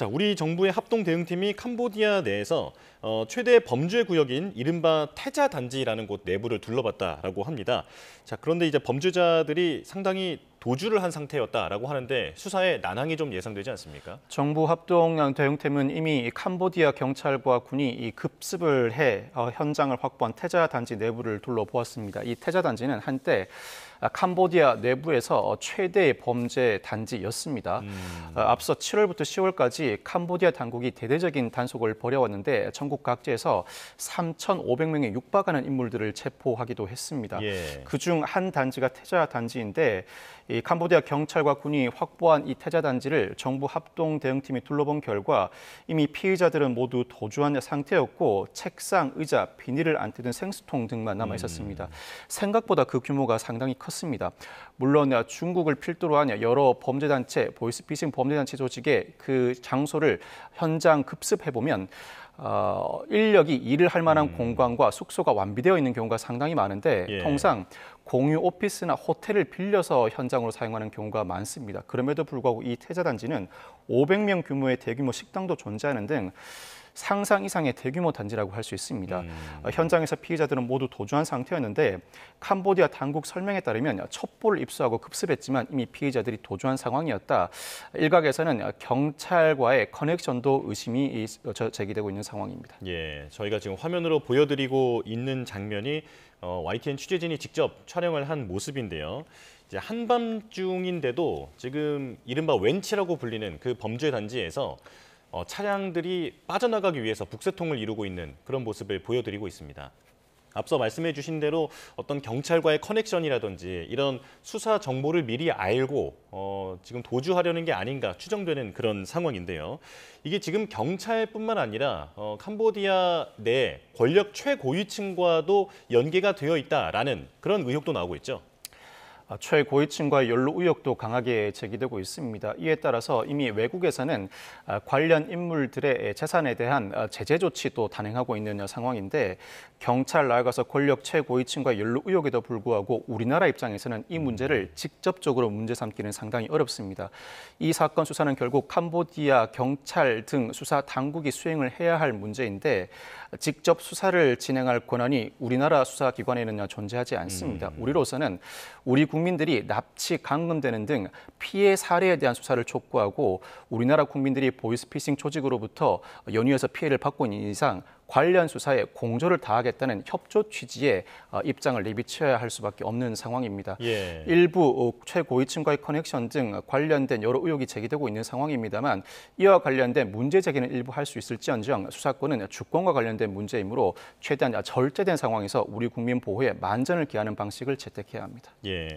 자, 우리 정부의 합동 대응팀이 캄보디아 내에서 최대 범죄 구역인 이른바 태자 단지라는 곳 내부를 둘러봤다라고 합니다. 자, 그런데 이제 범죄자들이 상당히 도주를 한 상태였다라고 하는데 수사에 난항이 좀 예상되지 않습니까? 정부 합동 대응팀은 이미 캄보디아 경찰과 군이 급습을 해 현장을 확보한 태자 단지 내부를 둘러보았습니다. 이 태자 단지는 한때 캄보디아 내부에서 최대의 범죄 단지였습니다. 앞서 7월부터 10월까지 캄보디아 당국이 대대적인 단속을 벌여왔는데 전국 각지에서 3,500명에 육박하는 인물들을 체포하기도 했습니다. 예. 그중 한 단지가 태자 단지인데 이 캄보디아 경찰과 군이 확보한 이 태자 단지를 정부 합동 대응팀이 둘러본 결과 이미 피의자들은 모두 도주한 상태였고 책상, 의자, 비닐을 안 뜯은 생수통 등만 남아 있었습니다. 생각보다 그 규모가 상당히 컸습니다. 물론 중국을 필두로 한 여러 범죄단체, 보이스피싱 범죄단체 조직의 그 장소를 현장 급습해 보면 인력이 일을 할 만한 공간과 숙소가 완비되어 있는 경우가 상당히 많은데 예. 통상 공유 오피스나 호텔을 빌려서 현장으로 사용하는 경우가 많습니다. 그럼에도 불구하고 이 태자 단지는 500명 규모의 대규모 식당도 존재하는 등 상상 이상의 대규모 단지라고 할 수 있습니다. 현장에서 피의자들은 모두 도주한 상태였는데 캄보디아 당국 설명에 따르면 첩보를 입수하고 급습했지만 이미 피의자들이 도주한 상황이었다. 일각에서는 경찰과의 커넥션도 의심이 제기되고 있는 상황입니다. 예, 저희가 지금 화면으로 보여드리고 있는 장면이 YTN 취재진이 직접 촬영을 한 모습인데요. 이제 한밤중인데도 지금 이른바 웬치라고 불리는 그 범죄 단지에서 차량들이 빠져나가기 위해서 북새통을 이루고 있는 그런 모습을 보여드리고 있습니다. 앞서 말씀해 주신 대로 어떤 경찰과의 커넥션이라든지 이런 수사 정보를 미리 알고 지금 도주하려는 게 아닌가 추정되는 그런 상황인데요. 이게 지금 경찰뿐만 아니라 캄보디아 내 권력 최고위층과도 연계가 되어 있다라는 그런 의혹도 나오고 있죠. 최고위층과의 연루 의혹도 강하게 제기되고 있습니다. 이에 따라서 이미 외국에서는 관련 인물들의 재산에 대한 제재 조치도 단행하고 있는 상황인데 경찰 나아가서 권력 최고위층과 연루 의혹에도 불구하고 우리나라 입장에서는 이 문제를 직접적으로 문제 삼기는 상당히 어렵습니다. 이 사건 수사는 결국 캄보디아 경찰 등 수사 당국이 수행을 해야 할 문제인데 직접 수사를 진행할 권한이 우리나라 수사기관에는 존재하지 않습니다. 우리로서는 우리 국민들이 납치, 감금되는 등 피해 사례에 대한 수사를 촉구하고 우리나라 국민들이 보이스피싱 조직으로부터 연이어서 피해를 받고 있는 이상 관련 수사에 공조를 다하겠다는 협조 취지의 입장을 내비쳐야 할 수밖에 없는 상황입니다. 예. 일부 최고위층과의 커넥션 등 관련된 여러 의혹이 제기되고 있는 상황입니다만 이와 관련된 문제 제기는 일부 할 수 있을지언정 수사권은 주권과 관련된 문제이므로 최대한 절제된 상황에서 우리 국민 보호에 만전을 기하는 방식을 채택해야 합니다. 예,